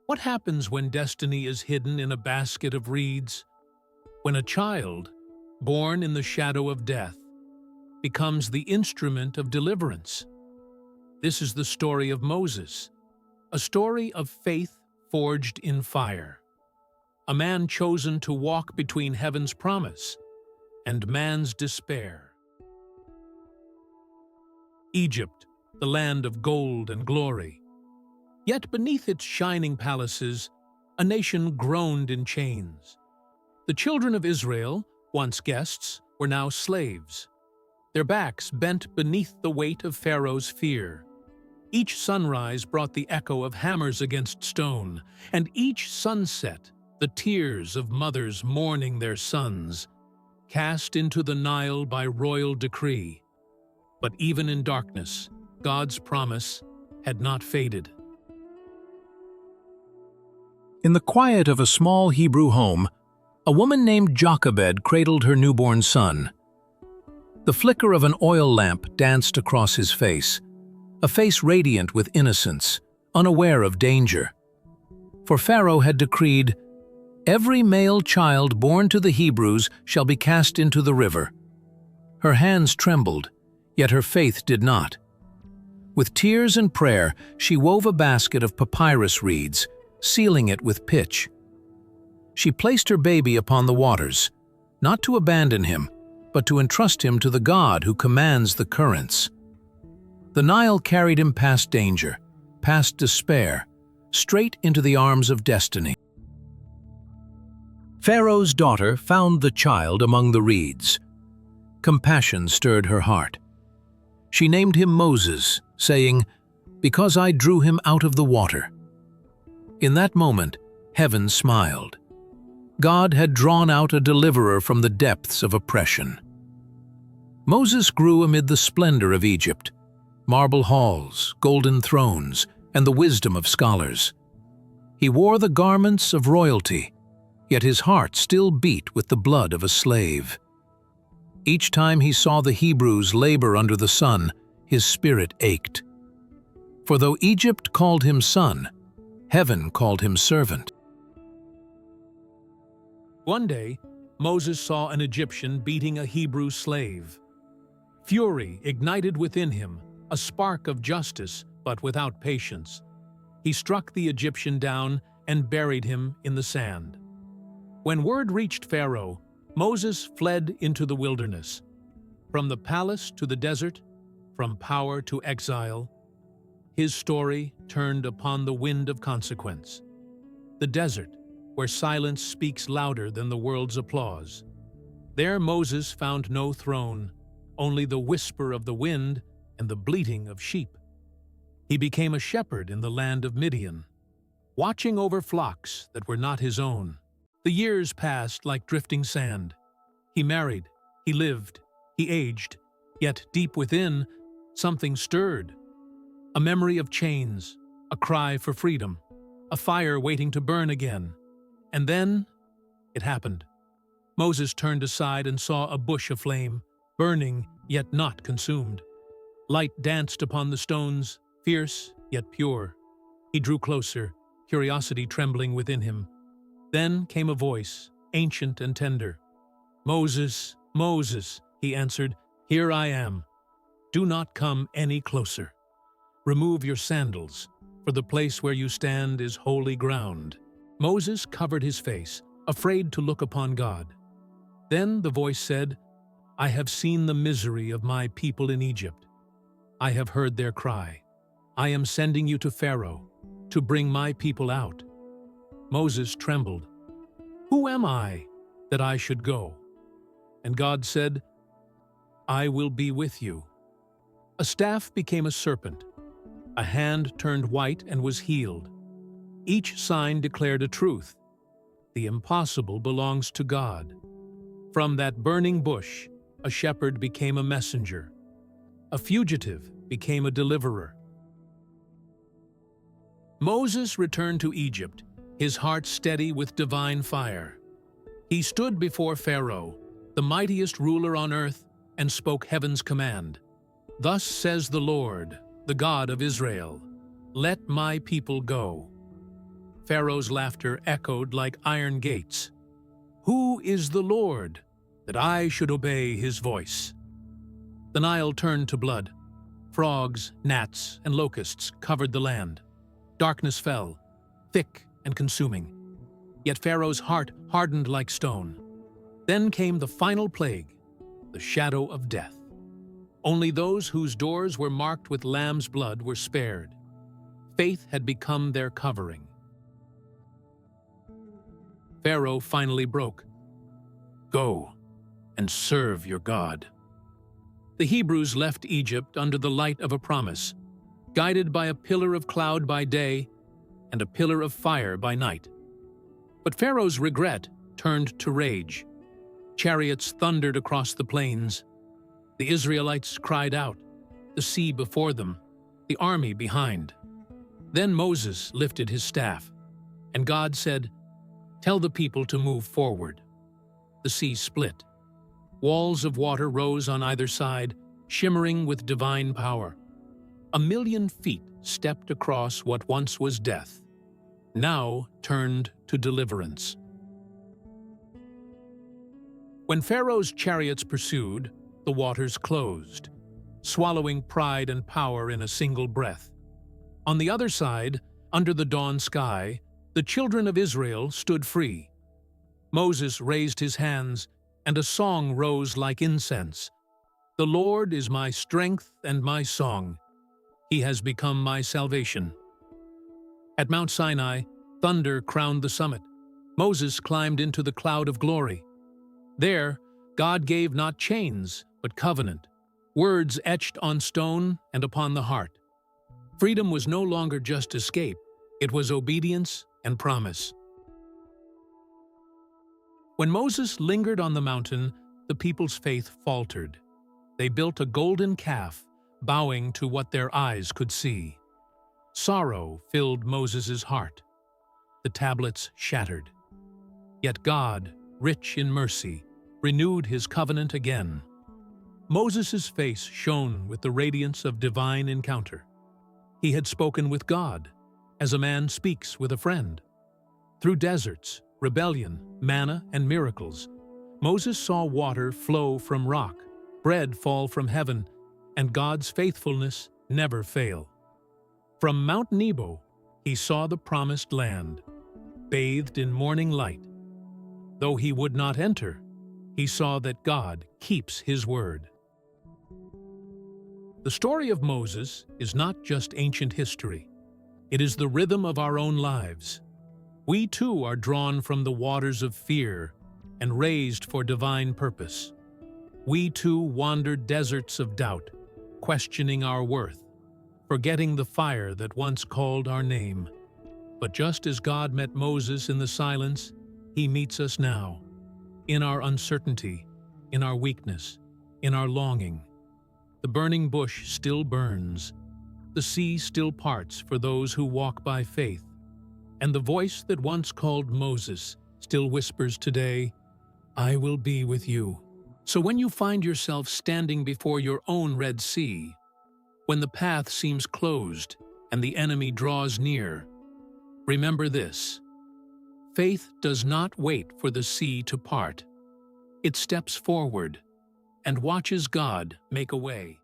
What happens when destiny is hidden in a basket of reeds? When a child, born in the shadow of death, becomes the instrument of deliverance. This is the story of Moses, a story of faith forged in fire. A man chosen to walk between heaven's promise and man's despair. Egypt, the land of gold and glory. Yet beneath its shining palaces, a nation groaned in chains. The children of Israel, once guests, were now slaves, their backs bent beneath the weight of Pharaoh's fear. Each sunrise brought the echo of hammers against stone, and each sunset the tears of mothers mourning their sons, cast into the Nile by royal decree. But even in darkness, God's promise had not faded. In the quiet of a small Hebrew home, a woman named Jochebed cradled her newborn son. The flicker of an oil lamp danced across his face, a face radiant with innocence, unaware of danger. For Pharaoh had decreed, "Every male child born to the Hebrews shall be cast into the river." Her hands trembled, yet her faith did not. With tears and prayer, she wove a basket of papyrus reeds, sealing it with pitch. She placed her baby upon the waters, not to abandon him, but to entrust him to the God who commands the currents. The Nile carried him past danger, past despair, straight into the arms of destiny. Pharaoh's daughter found the child among the reeds. Compassion stirred her heart. She named him Moses, saying, "Because I drew him out of the water." In that moment, heaven smiled. God had drawn out a deliverer from the depths of oppression. Moses grew amid the splendor of Egypt, marble halls, golden thrones, and the wisdom of scholars. He wore the garments of royalty, yet his heart still beat with the blood of a slave. Each time he saw the Hebrews labor under the sun, his spirit ached. For though Egypt called him son, heaven called him servant. One day, Moses saw an Egyptian beating a Hebrew slave. Fury ignited within him, a spark of justice, but without patience. He struck the Egyptian down and buried him in the sand. When word reached Pharaoh, Moses fled into the wilderness. From the palace to the desert, from power to exile, his story turned upon the wind of consequence. The desert, where silence speaks louder than the world's applause. There Moses found no throne, only the whisper of the wind and the bleating of sheep. He became a shepherd in the land of Midian, watching over flocks that were not his own. The years passed like drifting sand. He married, he lived, he aged, yet deep within, something stirred. A memory of chains, a cry for freedom, a fire waiting to burn again. And then, it happened. Moses turned aside and saw a bush aflame, burning yet not consumed. Light danced upon the stones, fierce yet pure. He drew closer, curiosity trembling within him. Then came a voice, ancient and tender. "Moses, Moses," he answered, "here I am. Do not come any closer. Remove your sandals, for the place where you stand is holy ground." Moses covered his face, afraid to look upon God. Then the voice said, "I have seen the misery of my people in Egypt. I have heard their cry. I am sending you to Pharaoh, to bring my people out." Moses trembled. "Who am I, that I should go?" And God said, "I will be with you." A staff became a serpent. A hand turned white and was healed. Each sign declared a truth. The impossible belongs to God. From that burning bush, a shepherd became a messenger. A fugitive became a deliverer. Moses returned to Egypt, his heart steady with divine fire. He stood before Pharaoh, the mightiest ruler on earth, and spoke heaven's command. "Thus says the Lord, the God of Israel, let my people go." Pharaoh's laughter echoed like iron gates. "Who is the Lord, that I should obey his voice?" The Nile turned to blood. Frogs, gnats, and locusts covered the land. Darkness fell, thick and consuming. Yet Pharaoh's heart hardened like stone. Then came the final plague, the shadow of death. Only those whose doors were marked with lamb's blood were spared. Faith had become their covering. Pharaoh finally broke. "Go and serve your God." The Hebrews left Egypt under the light of a promise, guided by a pillar of cloud by day and a pillar of fire by night. But Pharaoh's regret turned to rage. Chariots thundered across the plains. The Israelites cried out, the sea before them, the army behind. Then Moses lifted his staff, and God said, "Tell the people to move forward." The sea split. Walls of water rose on either side, shimmering with divine power. 1,000,000 feet stepped across what once was death, now turned to deliverance. When Pharaoh's chariots pursued, the waters closed, swallowing pride and power in a single breath. On the other side, under the dawn sky, the children of Israel stood free. Moses raised his hands, and a song rose like incense. "The Lord is my strength and my song. He has become my salvation." At Mount Sinai, thunder crowned the summit. Moses climbed into the cloud of glory. There, God gave not chains, but covenant, words etched on stone and upon the heart. Freedom was no longer just escape, it was obedience and promise. When Moses lingered on the mountain, the people's faith faltered. They built a golden calf, bowing to what their eyes could see. Sorrow filled Moses' heart. The tablets shattered. Yet God, rich in mercy, renewed his covenant again. Moses' face shone with the radiance of divine encounter. He had spoken with God, as a man speaks with a friend. Through deserts, rebellion, manna, and miracles, Moses saw water flow from rock, bread fall from heaven, and God's faithfulness never fail. From Mount Nebo, he saw the promised land, bathed in morning light. Though he would not enter, he saw that God keeps his word. The story of Moses is not just ancient history. It is the rhythm of our own lives. We too are drawn from the waters of fear and raised for divine purpose. We too wander deserts of doubt, questioning our worth, forgetting the fire that once called our name. But just as God met Moses in the silence, he meets us now, in our uncertainty, in our weakness, in our longing. The burning bush still burns. The sea still parts for those who walk by faith. And the voice that once called Moses still whispers today, "I will be with you." So when you find yourself standing before your own Red Sea, when the path seems closed and the enemy draws near, remember this: faith does not wait for the sea to part. It steps forward and watches God make a way.